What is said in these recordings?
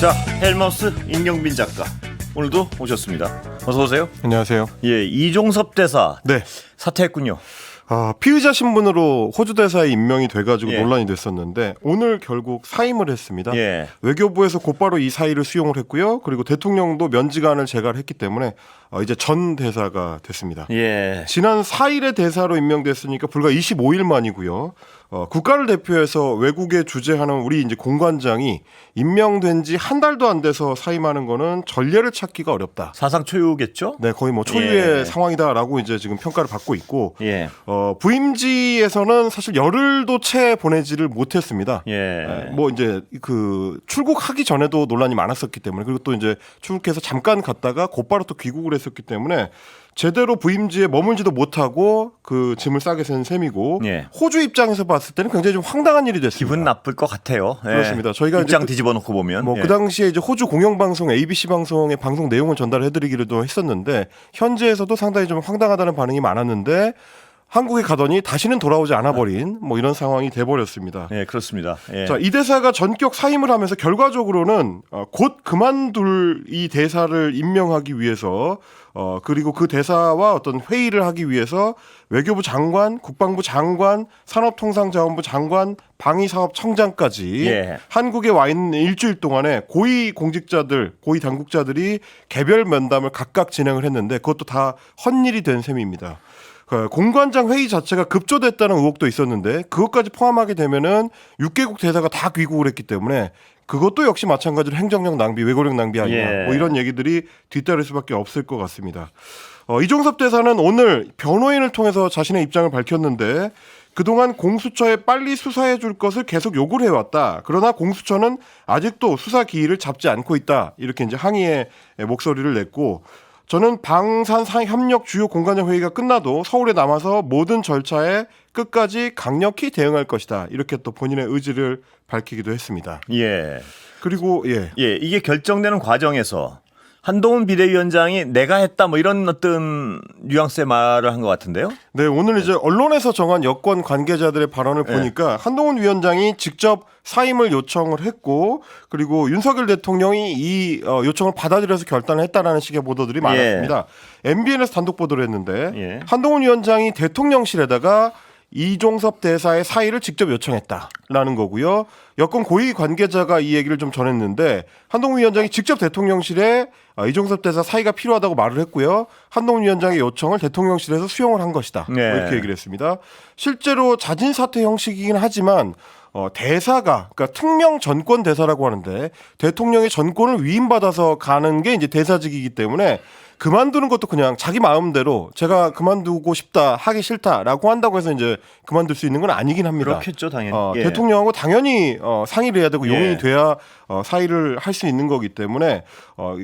자, 헬머스 임경빈 작가 오늘도 오셨습니다. 어서 오세요. 안녕하세요. 예, 이종섭 대사 네. 사퇴했군요. 피의자 신분으로 호주 대사에 임명이 돼가지고 예. 논란이 됐었는데 오늘 결국 사임을 했습니다. 예. 외교부에서 곧바로 이 사의를 수용을 했고요. 그리고 대통령도 면직안을 제거를 했기 때문에 이제 전 대사가 됐습니다. 예. 지난 4일에 대사로 임명됐으니까 불과 25일 만이고요. 국가를 대표해서 외국에 주재하는 우리 이제 공관장이 임명된 지 한 달도 안 돼서 사임하는 거는 전례를 찾기가 어렵다. 사상 초유겠죠? 네, 거의 뭐 초유의 예. 상황이다라고 이제 지금 평가를 받고 있고, 예. 부임지에서는 사실 열흘도 채 보내지를 못했습니다. 예. 뭐 이제 그 출국하기 전에도 논란이 많았었기 때문에, 그리고 또 이제 출국해서 잠깐 갔다가 곧바로 또 귀국을 했었기 때문에 제대로 부임지에 머물지도 못하고 그 짐을 싸게 센 셈이고, 예. 호주 입장에서 봤을 때는 굉장히 좀 황당한 일이 됐습니다. 기분 나쁠 것 같아요. 예. 그렇습니다. 저희가 입장 이제 뒤집어 놓고 보면 뭐 그 당시에 이제 호주 공영방송 ABC 방송의 방송 내용을 전달해드리기로도 했었는데 현지에서도 상당히 좀 황당하다는 반응이 많았는데 한국에 가더니 다시는 돌아오지 않아버린 뭐 이런 상황이 돼버렸습니다. 예, 그렇습니다. 예. 자, 이 대사가 전격 사임을 하면서 결과적으로는 곧 그만둘 이 대사를 임명하기 위해서 그리고 그 대사와 어떤 회의를 하기 위해서 외교부 장관, 국방부 장관, 산업통상자원부 장관, 방위사업청장까지 예. 한국에 와 있는 일주일 동안에 고위 공직자들, 고위 당국자들이 개별 면담을 각각 진행을 했는데 그것도 다 헛일이 된 셈입니다. 공관장 회의 자체가 급조됐다는 의혹도 있었는데 그것까지 포함하게 되면은 6개국 대사가 다 귀국을 했기 때문에 그것도 역시 마찬가지로 행정력 낭비, 외교력 낭비 아니냐 예. 뭐 이런 얘기들이 뒤따를 수밖에 없을 것 같습니다. 이종섭 대사는 오늘 변호인을 통해서 자신의 입장을 밝혔는데 그동안 공수처에 빨리 수사해 줄 것을 계속 요구를 해왔다. 그러나 공수처는 아직도 수사 기일을 잡지 않고 있다. 이렇게 이제 항의의 목소리를 냈고 저는 방산협력 주요 공관장 회의가 끝나도 서울에 남아서 모든 절차에 끝까지 강력히 대응할 것이다. 이렇게 또 본인의 의지를 밝히기도 했습니다. 예. 그리고 예. 예, 이게 결정되는 과정에서 한동훈 비대위원장이 내가 했다 뭐 이런 어떤 뉘앙스의 말을 한 것 같은데요. 네, 오늘 이제 언론에서 정한 여권 관계자들의 발언을 보니까 한동훈 위원장이 직접 사임을 요청을 했고 그리고 윤석열 대통령이 이 요청을 받아들여서 결단을 했다라는 식의 보도들이 많았습니다. MBN에서 단독 보도를 했는데 예. 한동훈 위원장이 대통령실에다가 이종섭 대사의 사의를 직접 요청했다라는 거고요. 여권 고위 관계자가 이 얘기를 좀 전했는데 한동훈 위원장이 직접 대통령실에 이종섭 대사 사의가 필요하다고 말을 했고요. 한동훈 위원장의 요청을 대통령실에서 수용을 한 것이다. 네. 이렇게 얘기를 했습니다. 실제로 자진 사퇴 형식이긴 하지만 대사가 그러니까 특명 전권 대사라고 하는데 대통령의 전권을 위임받아서 가는 게 이제 대사직이기 때문에 그만두는 것도 그냥 자기 마음대로 제가 그만두고 싶다 하기 싫다라고 한다고 해서 이제 그만둘 수 있는 건 아니긴 합니다. 그렇겠죠, 당연히. 예. 대통령하고 당연히 상의를 해야 되고 예. 용인이 돼야 사의를 할 수 있는 거기 때문에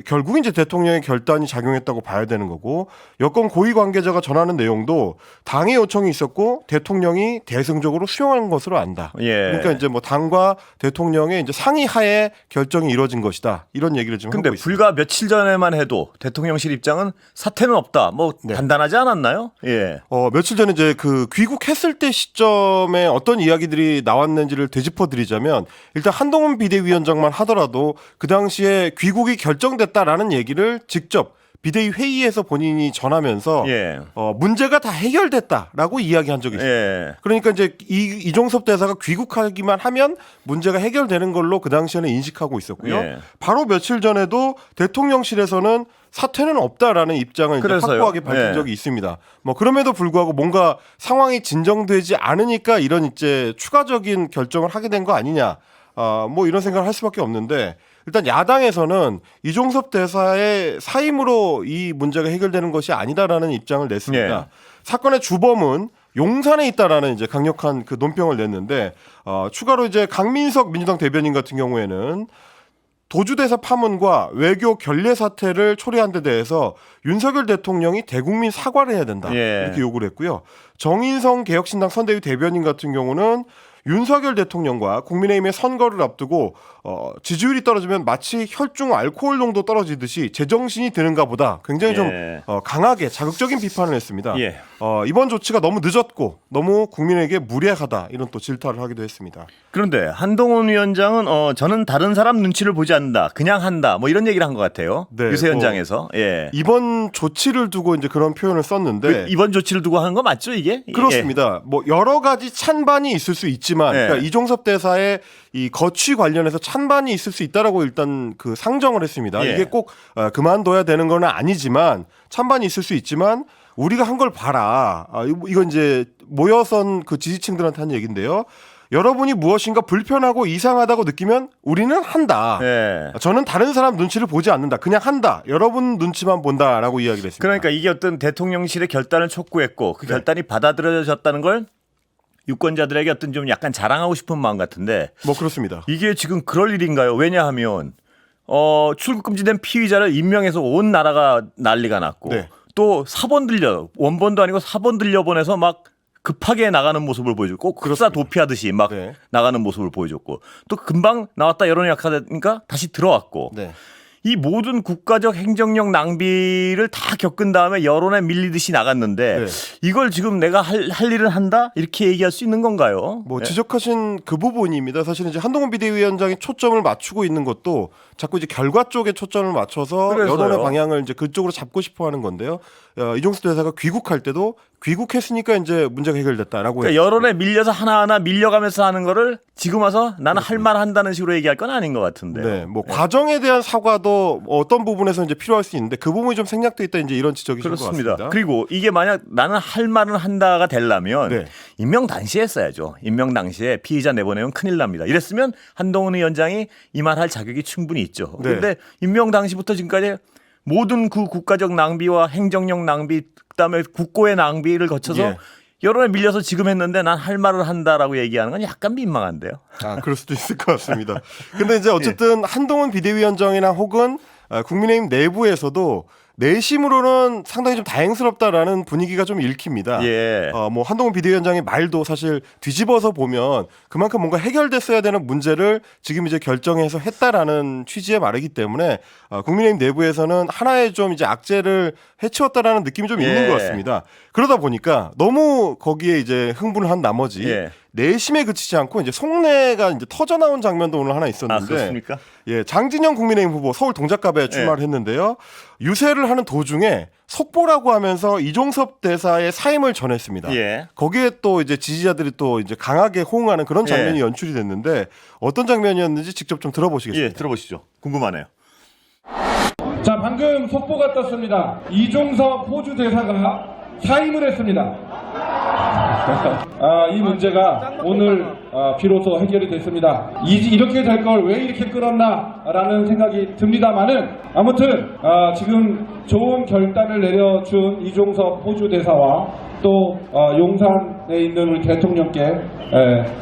결국 이제 대통령의 결단이 작용했다고 봐야 되는 거고 여권 고위 관계자가 전하는 내용도 당의 요청이 있었고 대통령이 대승적으로 수용한 것으로 안다. 예. 그러니까 이제 뭐 당과 대통령의 이제 상의하에 결정이 이루어진 것이다. 이런 얘기를 지금 근데 하고 있습니다. 불과 며칠 전에만 해도 대통령실 입장은 사퇴는 없다. 뭐 네. 단단하지 않았나요? 예. 며칠 전에 이제 그 귀국했을 때 시점에 어떤 이야기들이 나왔는지를 되짚어 드리자면 일단 한동훈 비대위원장만 하더라도 그 당시에 귀국이 결정됐다라는 얘기를 직접 비대위 회의에서 본인이 전하면서 예. 문제가 다 해결됐다라고 이야기한 적이 있어요. 예. 그러니까 이제 이종섭 대사가 귀국하기만 하면 문제가 해결되는 걸로 그 당시에는 인식하고 있었고요. 예. 바로 며칠 전에도 대통령실에서는 사퇴는 없다라는 입장을 이제 그래서요. 확고하게 밝힌 예. 적이 있습니다. 뭐 그럼에도 불구하고 뭔가 상황이 진정되지 않으니까 이런 이제 추가적인 결정을 하게 된 거 아니냐. 뭐 이런 생각을 할 수밖에 없는데 일단 야당에서는 이종섭 대사의 사임으로 이 문제가 해결되는 것이 아니다라는 입장을 냈습니다. 예. 사건의 주범은 용산에 있다라는 이제 강력한 그 논평을 냈는데 추가로 이제 강민석 민주당 대변인 같은 경우에는 도주대사 파문과 외교 결례 사태를 초래한 데 대해서 윤석열 대통령이 대국민 사과를 해야 된다. 예. 이렇게 요구를 했고요. 정인성 개혁신당 선대위 대변인 같은 경우는 윤석열 대통령과 국민의힘의 선거를 앞두고 지지율이 떨어지면 마치 혈중 알코올 농도 떨어지듯이 제정신이 드는가 보다 굉장히 좀 강하게 자극적인 비판을 했습니다. 이번 조치가 너무 늦었고 너무 국민에게 무례하다 이런 또 질타를 하기도 했습니다. 그런데 한동훈 위원장은 저는 다른 사람 눈치를 보지 않는다. 그냥 한다. 뭐 이런 얘기를 한 것 같아요. 네, 유세 현장에서. 이번 조치를 두고 이제 그런 표현을 썼는데 이번 조치를 두고 하는 거 맞죠, 이게? 그렇습니다. 뭐 여러 가지 찬반이 있을 수 있지만 그러니까 이종섭 대사의 이 거취 관련해서 찬반이 있을 수 있다라고 일단 그 상정을 했습니다. 이게 꼭 그만둬야 되는 건 아니지만 찬반이 있을 수 있지만 우리가 한 걸 봐라. 이건 이제 모여선 그 지지층들한테 한 얘기인데요. 여러분이 무엇인가 불편하고 이상하다고 느끼면 우리는 한다. 저는 다른 사람 눈치를 보지 않는다. 그냥 한다. 여러분 눈치만 본다라고 이야기를 했습니다. 그러니까 이게 어떤 대통령실의 결단을 촉구했고 그 결단이 받아들여졌다는 걸 유권자들에게 어떤 좀 약간 자랑하고 싶은 마음 같은데 뭐 그렇습니다. 이게 지금 그럴 일인가요? 왜냐하면 출국 금지된 피의자를 임명해서 온 나라가 난리가 났고 또 사본 들려 원본도 아니고 사본 들려보내서 막 급하게 나가는 모습을 보여줬고 급사 도피하듯이 막 나가는 모습을 보여줬고 또 금방 나왔다 여론이 약하니까 다시 들어왔고 이 모든 국가적 행정력 낭비를 다 겪은 다음에 여론에 밀리듯이 나갔는데 이걸 지금 내가 할 일을 한다? 이렇게 얘기할 수 있는 건가요? 뭐 지적하신 그 부분입니다. 사실 이제 한동훈 비대위원장이 초점을 맞추고 있는 것도 자꾸 이제 결과 쪽에 초점을 맞춰서 여론의 방향을 이제 그쪽으로 잡고 싶어 하는 건데요. 이종섭 대사가 귀국할 때도 귀국했으니까 이제 문제가 해결됐다라고. 그러니까 여론에 밀려서 하나하나 밀려가면서 하는 거를 지금 와서 나는 할 말 한다는 식으로 얘기할 건 아닌 것 같은데. 뭐 과정에 대한 사과도 어떤 부분에서 이제 필요할 수 있는데 그 부분이 좀 생략돼 있다 이제 이런 지적이신 것 같습니다. 그리고 이게 만약 나는 할 말은 한다가 되려면 임명 당시에 했어야죠. 임명 당시에 피의자 내보내면 큰일 납니다. 이랬으면 한동훈 위원장이 이 말 할 자격이 충분히 있죠. 그런데 임명 당시부터 지금까지 모든 그 국가적 낭비와 행정력 낭비 그다음에 국고의 낭비를 거쳐서 여론에 밀려서 지금 했는데 난 할 말을 한다라고 얘기하는 건 약간 민망한데요. 그럴 수도 있을 것 같습니다. 근데 이제 어쨌든 한동훈 비대위원장이나 혹은 국민의힘 내부에서도 내심으로는 상당히 좀 다행스럽다라는 분위기가 좀 읽힙니다. 뭐 한동훈 비대위원장의 말도 사실 뒤집어서 보면 그만큼 뭔가 해결됐어야 되는 문제를 지금 이제 결정해서 했다라는 취지의 말이기 때문에 국민의힘 내부에서는 하나의 좀 이제 악재를 해치웠다라는 느낌이 좀 있는 것 같습니다. 그러다 보니까 너무 거기에 이제 흥분을 한 나머지 내심에 그치지 않고 이제 속내가 이제 터져 나온 장면도 오늘 하나 있었는데. 그렇습니까? 장진영 국민의힘 후보 서울 동작갑에 출마를 했는데요. 유세를 하는 도중에 속보라고 하면서 이종섭 대사의 사임을 전했습니다. 거기에 또 이제 지지자들이 또 이제 강하게 호응하는 그런 장면이 연출이 됐는데 어떤 장면이었는지 직접 좀 들어보시겠습니다. 들어보시죠. 궁금하네요. 자, 방금 속보가 떴습니다. 이종섭 호주 대사가 사임을 했습니다. 이 문제가 오늘 비로소 해결이 됐습니다. 이렇게 될 걸 왜 이렇게 끌었나라는 생각이 듭니다만은 아무튼 지금 좋은 결단을 내려준 이종섭 호주 대사와 또 용산에 있는 우리 대통령께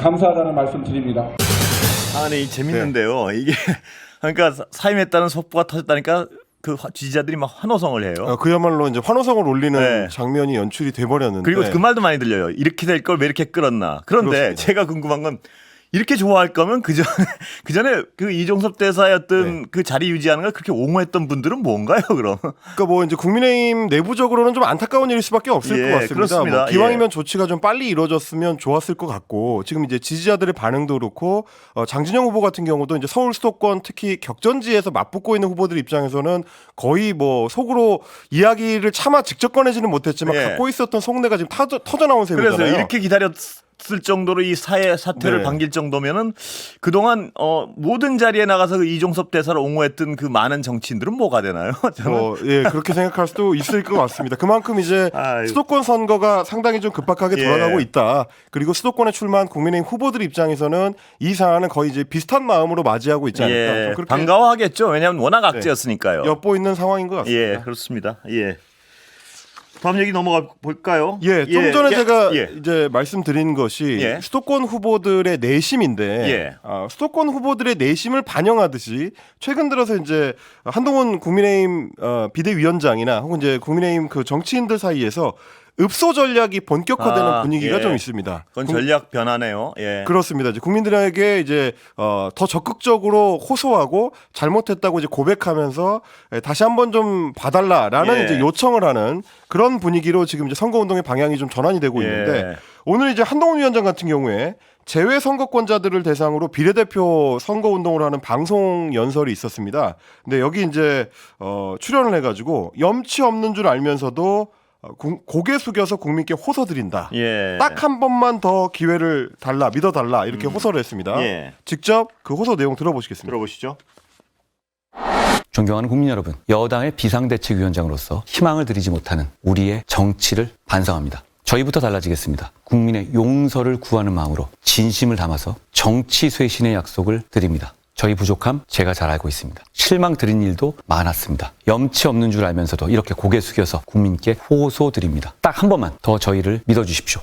감사하다는 말씀 드립니다. 아니 재밌는데요. 이게 그러니까 사임했다는 속보가 터졌다니까. 그 지지자들이 막 환호성을 해요. 그야말로 이제 환호성을 올리는 장면이 연출이 돼버렸는데. 그리고 그 말도 많이 들려요. 이렇게 될 걸 왜 이렇게 끌었나. 그런데 그렇습니다. 제가 궁금한 건 이렇게 좋아할 거면 그 전에 그 이종섭 대사의 어떤 그 자리 유지하는 걸 그렇게 옹호했던 분들은 뭔가요, 그럼? 그러니까 뭐 이제 국민의힘 내부적으로는 좀 안타까운 일일 수밖에 없을 것 같습니다. 그렇습니다. 뭐 기왕이면 조치가 좀 빨리 이루어졌으면 좋았을 것 같고 지금 이제 지지자들의 반응도 그렇고 장진영 후보 같은 경우도 이제 서울 수도권 특히 격전지에서 맞붙고 있는 후보들 입장에서는 거의 뭐 속으로 이야기를 차마 직접 꺼내지는 못했지만 갖고 있었던 속내가 지금 터져 나온 셈이잖아요. 그래서 이렇게 기다렸을 정도로 이 사태를 반길 정도면은 그동안 모든 자리에 나가서 그 이종섭 대사를 옹호했던 그 많은 정치인들은 뭐가 되나요? 그렇게 생각할 수도 있을 것 같습니다. 그만큼 이제 수도권 선거가 상당히 좀 급박하게 돌아가고 있다. 그리고 수도권에 출마한 국민의힘 후보들 입장에서는 이 사안은 거의 이제 비슷한 마음으로 맞이하고 있지 않을까. 반가워하겠죠. 왜냐하면 워낙 악재였으니까요. 엿보이는 상황인 것 같습니다. 그렇습니다. 다음 얘기 넘어가 볼까요? 좀 전에 제가 이제 말씀드린 것이 수도권 후보들의 내심인데 수도권 후보들의 내심을 반영하듯이 최근 들어서 이제 한동훈 국민의힘 비대위원장이나 혹은 이제 국민의힘 그 정치인들 사이에서 읍소 전략이 본격화되는 분위기가 예. 좀 있습니다. 그건 전략 변화네요. 예. 그렇습니다. 이제 국민들에게 이제 더 적극적으로 호소하고 잘못했다고 이제 고백하면서 다시 한번 좀 봐달라라는 예. 이제 요청을 하는 그런 분위기로 지금 이제 선거운동의 방향이 좀 전환이 되고 있는데 예. 오늘 이제 한동훈 위원장 같은 경우에 재외 선거권자들을 대상으로 비례대표 선거운동을 하는 방송 연설이 있었습니다. 근데 여기 이제 출연을 해가지고 염치 없는 줄 알면서도 고개 숙여서 국민께 호소드린다. 예. 딱 한 번만 더 기회를 달라, 믿어달라 이렇게 호소를 했습니다. 예. 직접 그 호소 내용 들어보시겠습니다. 들어보시죠. 존경하는 국민 여러분, 여당의 비상대책위원장으로서 희망을 드리지 못하는 우리의 정치를 반성합니다. 저희부터 달라지겠습니다. 국민의 용서를 구하는 마음으로 진심을 담아서 정치 쇄신의 약속을 드립니다. 저희 부족함 제가 잘 알고 있습니다. 실망 드린 일도 많았습니다. 염치 없는 줄 알면서도 이렇게 고개 숙여서 국민께 호소드립니다. 딱 한 번만 더 저희를 믿어주십시오.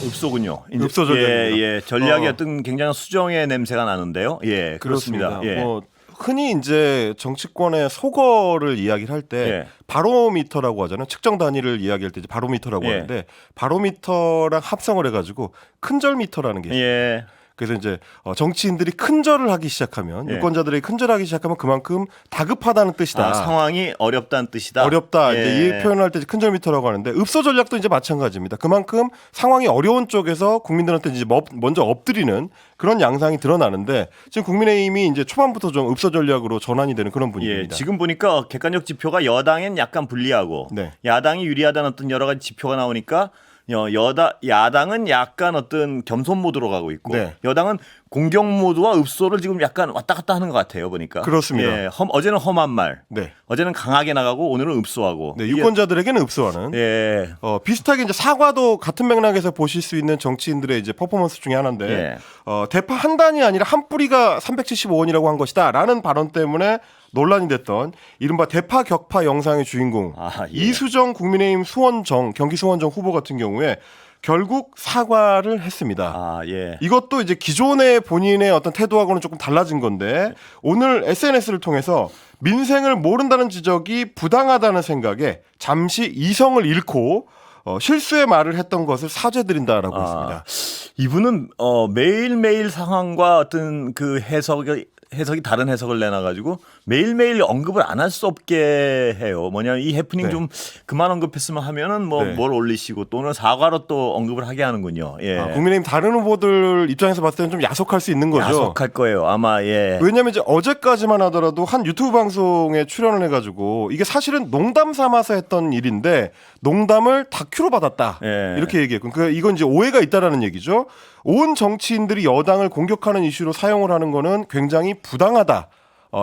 읍소군요. 이제- 읍소 전략입니다. 예. 전략의 어떤 굉장한 수정의 냄새가 나는데요. 예, 그렇습니다. 예. 뭐 흔히 이제 정치권의 소거를 이야기를 할 때 예. 바로미터라고 하잖아요. 측정 단위를 이야기할 때 이제 바로미터라고 예. 하는데 바로미터랑 합성을 해가지고 큰절미터라는 게 있어요. 예. 그래서 이제 정치인들이 큰절을 하기 시작하면 예. 유권자들이 큰절하기 시작하면 그만큼 다급하다는 뜻이다. 상황이 어렵다는 뜻이다. 어렵다. 예. 이제 이 표현을 할 때 큰절미터라고 하는데 읍소 전략도 이제 마찬가지입니다. 그만큼 상황이 어려운 쪽에서 국민들한테 이제 먼저 엎드리는 그런 양상이 드러나는데 지금 국민의힘이 이제 초반부터 좀 읍소 전략으로 전환이 되는 그런 예, 분위기입니다. 지금 보니까 객관적 지표가 여당엔 약간 불리하고 네. 야당이 유리하다는 어떤 여러 가지 지표가 나오니까 야당은 약간 어떤 겸손 모드로 가고 있고 네. 여당은 공격 모드와 읍소를 지금 약간 왔다 갔다 하는 것 같아요 보니까. 그렇습니다. 예, 어제는 험한 말, 네. 어제는 강하게 나가고 오늘은 읍소하고. 네, 이게- 유권자들에게는 읍소하는. 예, 비슷하게 이제 사과도 같은 맥락에서 보실 수 있는 정치인들의 이제 퍼포먼스 중에 하나인데 예. 대파 한 단이 아니라 한 뿌리가 375원이라고 한 것이다라는 발언 때문에 논란이 됐던 이른바 대파 격파 영상의 주인공 예. 이수정 국민의힘 경기 수원정 후보 같은 경우에 결국 사과를 했습니다. 예. 이것도 이제 기존의 본인의 어떤 태도하고는 조금 달라진 건데 오늘 SNS를 통해서 민생을 모른다는 지적이 부당하다는 생각에 잠시 이성을 잃고 실수의 말을 했던 것을 사죄드린다라고 했습니다. 이분은 매일매일 상황과 어떤 그 해석이 다른 해석을 내놔가지고 매일매일 언급을 안 할 수 없게 해요. 뭐냐면 이 해프닝 네. 좀 그만 언급했으면 하면은 뭐 네. 뭘 올리시고 또는 사과로 또 언급을 하게 하는군요. 예. 국민의힘 다른 후보들 입장에서 봤을 때는 좀 야속할 수 있는 거죠. 야속할 거예요. 아마 예. 왜냐하면 이제 어제까지만 하더라도 한 유튜브 방송에 출연을 해가지고 이게 사실은 농담 삼아서 했던 일인데 농담을 다큐로 받았다 예. 이렇게 얘기했고 이건 이제 오해가 있다라는 얘기죠. 온 정치인들이 여당을 공격하는 이슈로 사용을 하는 거는 굉장히 부당하다.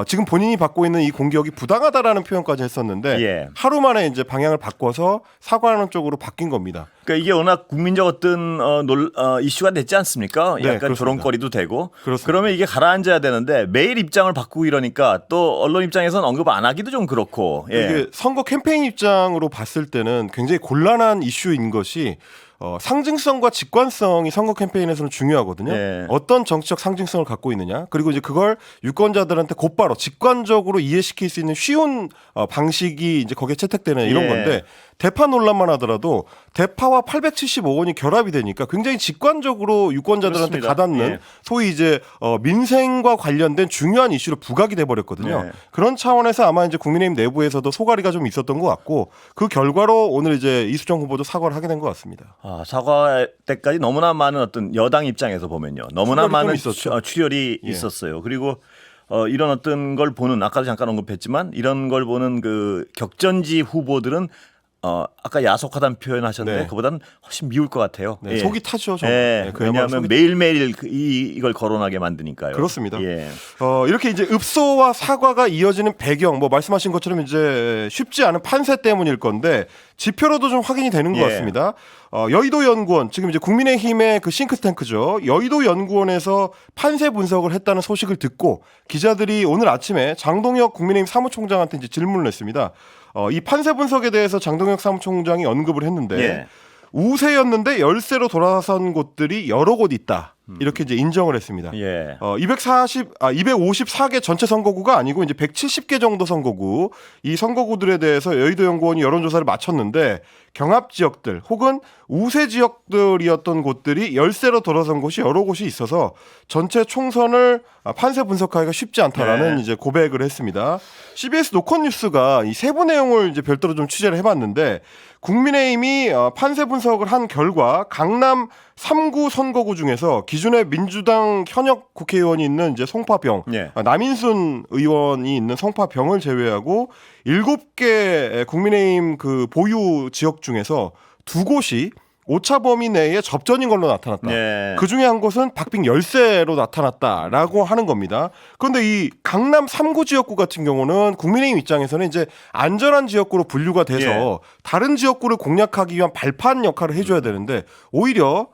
지금 본인이 받고 있는 이 공격이 부당하다라는 표현까지 했었는데 예. 하루 만에 이제 방향을 바꿔서 사과하는 쪽으로 바뀐 겁니다. 그러니까 이게 워낙 국민적 어떤 이슈가 됐지 않습니까? 네, 약간 그렇습니다. 조롱거리도 되고. 그렇습니다. 그러면 이게 가라앉아야 되는데 매일 입장을 바꾸고 이러니까 또 언론 입장에서는 언급 안 하기도 좀 그렇고. 예. 이게 선거 캠페인 입장으로 봤을 때는 굉장히 곤란한 이슈인 것이 상징성과 직관성이 선거 캠페인에서는 중요하거든요. 예. 어떤 정치적 상징성을 갖고 있느냐. 그리고 이제 그걸 유권자들한테 곧바로 직관적으로 이해시킬 수 있는 쉬운 방식이 이제 거기에 채택되는 이런 예. 건데 대파 논란만 하더라도 대파와 875원이 결합이 되니까 굉장히 직관적으로 유권자들한테 그렇습니다. 가닿는 예. 소위 이제 민생과 관련된 중요한 이슈로 부각이 돼 버렸거든요. 네. 그런 차원에서 아마 이제 국민의힘 내부에서도 소가리가 좀 있었던 것 같고 그 결과로 오늘 이제 이수정 후보도 사과를 하게 된 것 같습니다. 사과 때까지 너무나 많은 어떤 여당 입장에서 보면요. 너무나 출혈이 많은 좀 있었죠. 출혈이 예. 있었어요. 그리고 이런 어떤 걸 보는 아까도 잠깐 언급했지만 이런 걸 보는 그 격전지 후보들은 아까 야속하다는 표현하셨는데 네. 그보다는 훨씬 미울 것 같아요. 네, 예. 속이 타죠. 정말. 예. 네, 그야말로 왜냐하면 속이 매일매일 이걸 거론하게 만드니까요. 그렇습니다. 예. 이렇게 이제 읍소와 사과가 이어지는 배경, 뭐 말씀하신 것처럼 이제 쉽지 않은 판세 때문일 건데 지표로도 좀 확인이 되는 것 예. 같습니다. 여의도 연구원, 지금 이제 국민의힘의 그 싱크탱크죠. 여의도 연구원에서 판세 분석을 했다는 소식을 듣고 기자들이 오늘 아침에 장동혁 국민의힘 사무총장한테 이제 질문을 했습니다. 이 판세 분석에 대해서 장동혁 사무총장이 언급을 했는데 예. 우세였는데 열세로 돌아선 곳들이 여러 곳 있다. 이렇게 이제 인정을 했습니다. 예. 254개 전체 선거구가 아니고 이제 170개 정도 선거구, 이 선거구들에 대해서 여의도 연구원이 여론조사를 마쳤는데 경합 지역들 혹은 우세 지역들이었던 곳들이 열세로 돌아선 곳이 여러 곳이 있어서 전체 총선을 판세 분석하기가 쉽지 않다라는 네. 이제 고백을 했습니다. CBS 노컷뉴스가 이 세부 내용을 이제 별도로 좀 취재를 해봤는데 국민의힘이 판세 분석을 한 결과 강남 3구 선거구 중에서 기존의 민주당 현역 국회의원이 있는 이제 송파병, 예. 남인순 의원이 있는 송파병을 제외하고 7개 국민의힘 그 보유 지역 중에서 2곳이 오차 범위 내에 접전인 걸로 나타났다. 예. 그 중에 한 곳은 박빙 열세로 나타났다라고 하는 겁니다. 그런데 이 강남 3구 지역구 같은 경우는 국민의힘 입장에서는 이제 안전한 지역구로 분류가 돼서 예. 다른 지역구를 공략하기 위한 발판 역할을 해줘야 되는데 오히려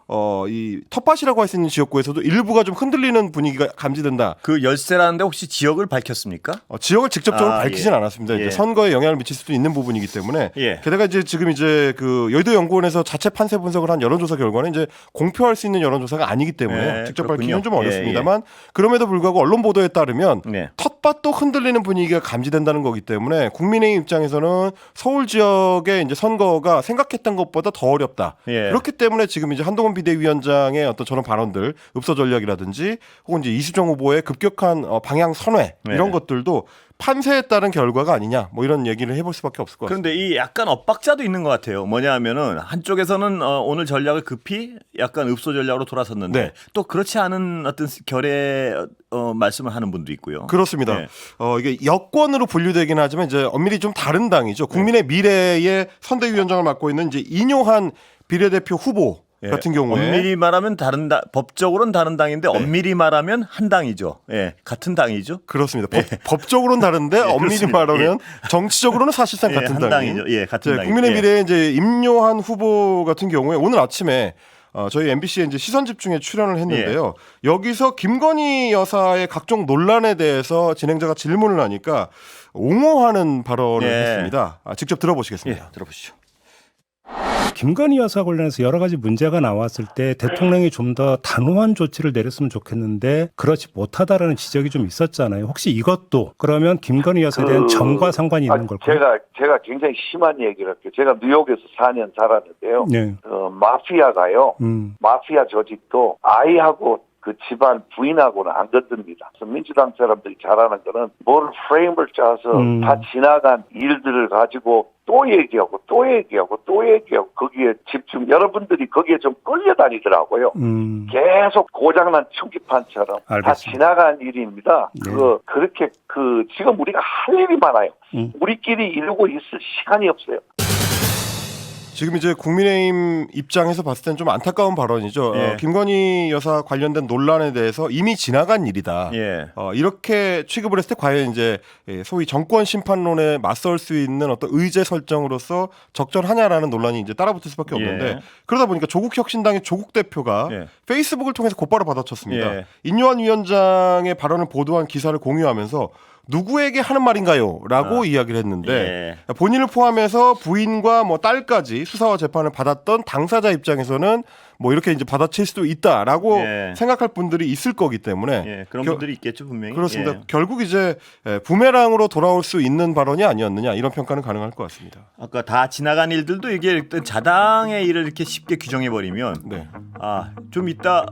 이 텃밭이라고 할 수 있는 지역구에서도 일부가 좀 흔들리는 분위기가 감지된다. 그 열세라는데 혹시 지역을 밝혔습니까? 지역을 직접적으로 아, 밝히진 예. 않았습니다. 예. 이제 선거에 영향을 미칠 수도 있는 부분이기 때문에 예. 게다가 이제 지금 이제 그 여의도 연구원에서 자체 판세 분석을 한 여론조사 결과는 이제 공표할 수 있는 여론조사가 아니기 때문에 예, 직접 그렇군요. 밝히기는 좀 어렵습니다만 그럼에도 불구하고 언론 보도에 따르면 네. 텃밭도 흔들리는 분위기가 감지된다는 거기 때문에 국민의힘 입장에서는 서울 지역의 이제 선거가 생각했던 것보다 더 어렵다. 예. 그렇기 때문에 지금 이제 한동훈 비대위원장의 어떤 저런 발언들, 읍소 전략이라든지 혹은 이제 이수정 후보의 급격한 방향 선회 네. 이런 것들도 판세에 따른 결과가 아니냐 뭐 이런 얘기를 해볼 수밖에 없을 것 같습니다. 그런데 이 약간 엇박자도 있는 것 같아요. 뭐냐면은 한쪽에서는 오늘 전략을 급히 약간 읍소 전략으로 돌아섰는데 네. 또 그렇지 않은 어떤 결의 말씀을 하는 분도 있고요. 그렇습니다. 네. 이게 여권으로 분류되긴 하지만 이제 엄밀히 좀 다른 당이죠. 국민의 미래의 선대위원장을 맡고 있는 이제 인요한 비례대표 후보 예. 같은 경우에 엄밀히 말하면 다른 당, 법적으로는 다른 당인데 네. 엄밀히 말하면 한 당이죠. 예, 같은 당이죠. 그렇습니다. 법적으로는 다른데 엄밀히 그렇습니다. 말하면 정치적으로는 사실상 예, 같은 한 당이죠. 당이죠. 예, 같은 당이죠. 국민의 예. 미래의 이제 임요한 후보 같은 경우에 오늘 아침에 저희 MBC에 이제 시선 집중에 출연을 했는데요. 여기서 김건희 여사의 각종 논란에 대해서 진행자가 질문을 하니까 옹호하는 발언을 예. 했습니다. 직접 들어보시겠습니다. 예, 들어보시죠. 김건희 여사 관련해서 여러 가지 문제가 나왔을 때 대통령이 좀 더 단호한 조치를 내렸으면 좋겠는데 그렇지 못하다라는 지적이 좀 있었잖아요. 혹시 이것도 그러면 김건희 여사에 대한 정과 상관이 있는 걸까요? 제가 굉장히 심한 얘기를 할게요. 제가 뉴욕에서 4년 살았는데요. 네. 마피아가요. 마피아 조직도 아이하고 그 집안 부인하고는 안 건듭니다. 그래서 민주당 사람들이 잘하는 거는 뭘 프레임을 짜서 다 지나간 일들을 가지고 또 얘기하고 거기에 집중. 여러분들이 거기에 좀 끌려다니더라고요. 계속 고장난 충기판처럼 알겠습니다. 다 지나간 일입니다. 그렇게 지금 우리가 할 일이 많아요. 우리끼리 이러고 있을 시간이 없어요. 지금 이제 국민의힘 입장에서 봤을 땐 좀 안타까운 발언이죠. 예. 김건희 여사 관련된 논란에 대해서 이미 지나간 일이다. 예. 이렇게 취급을 했을 때 과연 이제 소위 정권 심판론에 맞설 수 있는 어떤 의제 설정으로서 적절하냐라는 논란이 이제 따라붙을 수밖에 없는데 예. 그러다 보니까 조국 혁신당의 조국 대표가 예. 페이스북을 통해서 곧바로 받아쳤습니다. 예. 인요한 위원장의 발언을 보도한 기사를 공유하면서 누구에게 하는 말인가요? 라고 이야기를 했는데 본인을 포함해서 부인과 뭐 딸까지 수사와 재판을 받았던 당사자 입장에서는 뭐 이렇게 이제 받아칠 수도 있다라고 생각할 분들이 있을 거기 때문에 그런 분들이 있겠죠 분명히. 그렇습니다. 결국 이제 부메랑으로 돌아올 수 있는 발언이 아니었느냐 이런 평가는 가능할 것 같습니다. 아까 다 지나간 일들도 이게 일단 자당의 일을 이렇게 쉽게 규정해 버리면 네. 좀 이따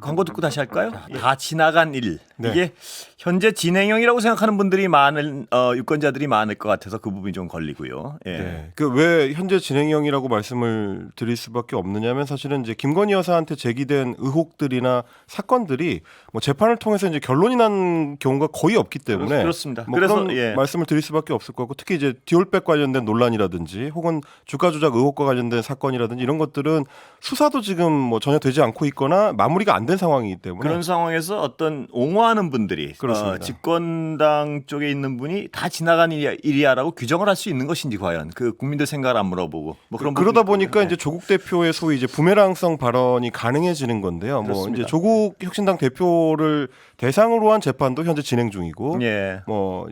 광고 듣고 다시 할까요? 다 지나간 일. 네. 이게 현재 진행형이라고 생각하는 분들이 많은 유권자들이 많을 것 같아서 그 부분이 좀 걸리고요. 예. 네. 그 왜 현재 진행형이라고 말씀을 드릴 수밖에 없느냐면 사실은 이제 김건희 여사한테 제기된 의혹들이나 사건들이 뭐 재판을 통해서 이제 결론이 난 경우가 거의 없기 때문에 그렇습니다. 뭐 그래서 그런 말씀을 드릴 수밖에 없을 것 같고 특히 이제 디올백 관련된 논란이라든지 혹은 주가 조작 의혹과 관련된 사건이라든지 이런 것들은 수사도 지금 뭐 전혀 되지 않고 있거나 마무리가 안 된 상황이기 때문에 그런 상황에서 어떤 옹호하는 분들이 그렇습니다. 집권당 쪽에 있는 분이 다 지나간 일이야라고 규정을 할 수 있는 것인지 과연 그 국민들 생각을 안 물어보고 뭐 그런 그러다 부분이 보니까 있거든요. 이제 조국 대표의 소위 이제 부메랑성 발언이 가능해지는 건데요. 뭐 그렇습니다. 이제 조국 혁신당 대표를 대상으로 한 재판도 현재 진행 중이고 예.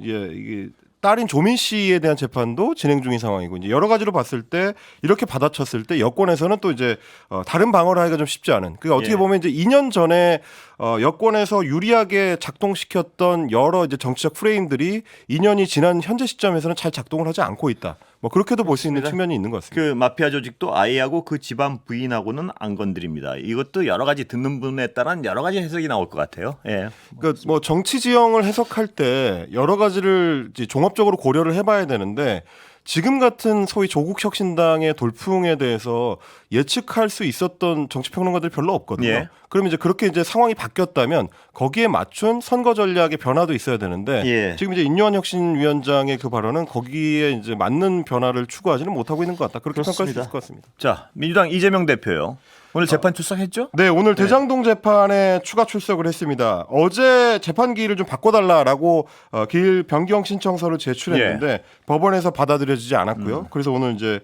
이게 딸인 조민 씨에 대한 재판도 진행 중인 상황이고 이제 여러 가지로 봤을 때 이렇게 받아쳤을 때 여권에서는 또 이제 다른 방어를 하기가 좀 쉽지 않은. 그러니까 어떻게 예. 보면 이제 2년 전에 여권에서 유리하게 작동시켰던 여러 이제 정치적 프레임들이 2년이 지난 현재 시점에서는 잘 작동을 하지 않고 있다. 뭐 그렇게도 볼 수 있는 측면이 있는 것 같습니다. 그 마피아 조직도 아이하고 그 집안 부인하고는 안 건드립니다. 이것도 여러 가지 듣는 분에 따른 여러 가지 해석이 나올 것 같아요. 예. 그러니까 뭐 정치 지형을 해석할 때 여러 가지를 이제 종합적으로 고려를 해봐야 되는데 지금 같은 소위 조국 혁신당의 돌풍에 대해서 예측할 수 있었던 정치평론가들이 별로 없거든요. 예. 그럼 이제 그렇게 이제 상황이 바뀌었다면 거기에 맞춘 선거 전략의 변화도 있어야 되는데 예. 지금 이제 인요한 혁신위원장의 그 발언은 거기에 이제 맞는 변화를 추구하지는 못하고 있는 것 같다. 그렇게 평가할 수 그렇습니다. 있을 것 같습니다. 자, 민주당 이재명 대표요. 오늘 재판 출석했죠? 네, 오늘 대장동 재판에 추가 출석을 했습니다. 어제 재판 기일을 좀 바꿔달라라고 기일 변경 신청서를 제출했는데 법원에서 받아들여지지 않았고요. 그래서 오늘 이제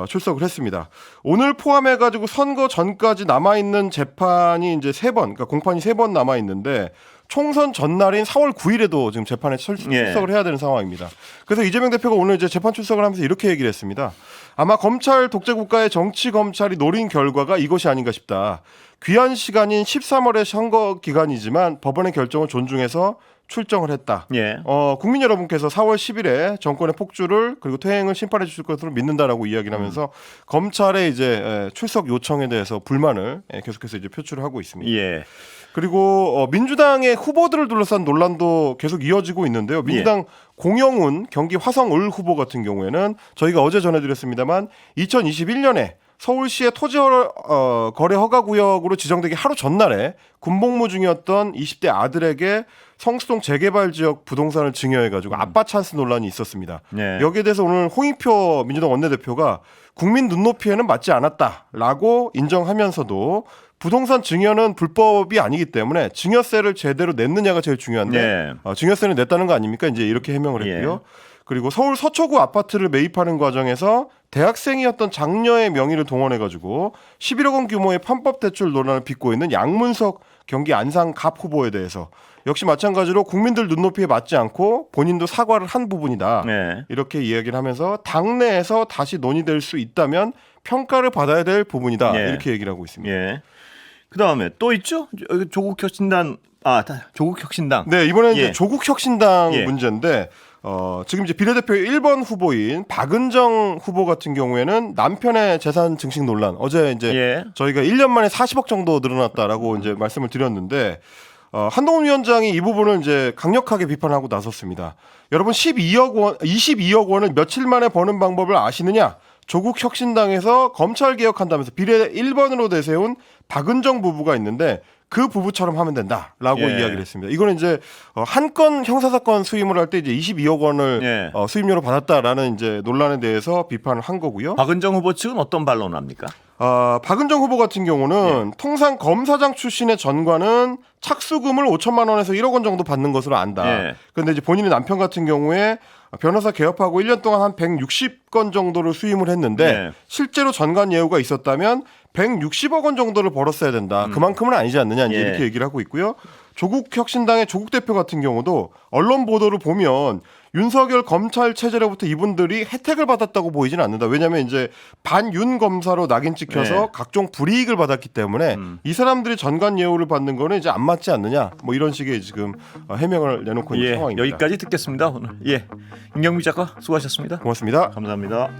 출석을 했습니다. 오늘 포함해가지고 선거 전까지 남아있는 재판이 이제 3번, 그러니까 공판이 3번 남아있는데 총선 전날인 4월 9일에도 지금 재판에 출석을 해야 되는 상황입니다. 그래서 이재명 대표가 오늘 이제 재판 출석을 하면서 이렇게 얘기를 했습니다. 아마 검찰 독재 국가의 정치 검찰이 노린 결과가 이것이 아닌가 싶다. 귀한 시간인 13월의 선거 기간이지만 법원의 결정을 존중해서 출정을 했다. 예. 국민 여러분께서 4월 10일에 정권의 폭주를 그리고 퇴행을 심판해 주실 것으로 믿는다라고 이야기를 하면서 검찰의 이제 출석 요청에 대해서 불만을 계속해서 이제 표출을 하고 있습니다. 예. 그리고 민주당의 후보들을 둘러싼 논란도 계속 이어지고 있는데요. 민주당 공영훈 경기 화성을 후보 같은 경우에는 저희가 어제 전해드렸습니다만 2021년에 서울시의 토지 거래 허가 구역으로 지정되기 하루 전날에 군복무 중이었던 20대 아들에게 성수동 재개발 지역 부동산을 증여해가지고 아빠 찬스 논란이 있었습니다. 네. 여기에 대해서 오늘 홍익표 민주당 원내대표가 국민 눈높이에는 맞지 않았다라고 인정하면서도 부동산 증여는 불법이 아니기 때문에 증여세를 제대로 냈느냐가 제일 중요한데 증여세는 냈다는 거 아닙니까? 이제 이렇게 해명을 했고요. 그리고 서울 서초구 아파트를 매입하는 과정에서 대학생이었던 장녀의 명의를 동원해가지고 11억 원 규모의 편법 대출 논란을 빚고 있는 양문석 경기 안상갑 후보에 대해서 역시 마찬가지로 국민들 눈높이에 맞지 않고 본인도 사과를 한 부분이다. 이렇게 이야기를 하면서 당내에서 다시 논의될 수 있다면 평가를 받아야 될 부분이다. 이렇게 얘기를 하고 있습니다. 그다음에 또 있죠? 조국 혁신당. 조국 혁신당. 네, 이번에는 이제 조국 혁신당 예. 문제인데 지금 이제 비례대표 1번 후보인 박은정 후보 같은 경우에는 남편의 재산 증식 논란 어제 이제 저희가 1년 만에 40억 정도 늘어났다라고 이제 말씀을 드렸는데 한동훈 위원장이 이 부분을 이제 강력하게 비판하고 나섰습니다. 여러분 22억 원을 며칠 만에 버는 방법을 아시느냐? 조국 혁신당에서 검찰 개혁한다면서 비례 1번으로 내세운 박은정 부부가 있는데 그 부부처럼 하면 된다라고 이야기를 했습니다. 이거는 이제 한 건 형사사건 수임을 할 때 이제 22억 원을 수임료로 받았다라는 이제 논란에 대해서 비판을 한 거고요. 박은정 후보 측은 어떤 반론을 합니까? 박은정 후보 같은 경우는 통상 검사장 출신의 전관은 착수금을 5천만 원에서 1억 원 정도 받는 것으로 안다. 그런데 이제 본인의 남편 같은 경우에 변호사 개업하고 1년 동안 한 160건 정도를 수임을 했는데 실제로 전관 예우가 있었다면 160억 원 정도를 벌었어야 된다. 그만큼은 아니지 않느냐 이렇게 얘기를 하고 있고요. 조국 혁신당의 조국 대표 같은 경우도 언론 보도를 보면 윤석열 검찰 체제로부터 이분들이 혜택을 받았다고 보이진 않는다. 왜냐하면 이제 반윤 검사로 낙인 찍혀서 각종 불이익을 받았기 때문에 이 사람들이 전관 예우를 받는 거는 이제 안 맞지 않느냐. 뭐 이런 식의 지금 해명을 내놓고 있는 상황입니다. 여기까지 듣겠습니다. 오늘. 임경미 작가 수고하셨습니다. 고맙습니다. 감사합니다.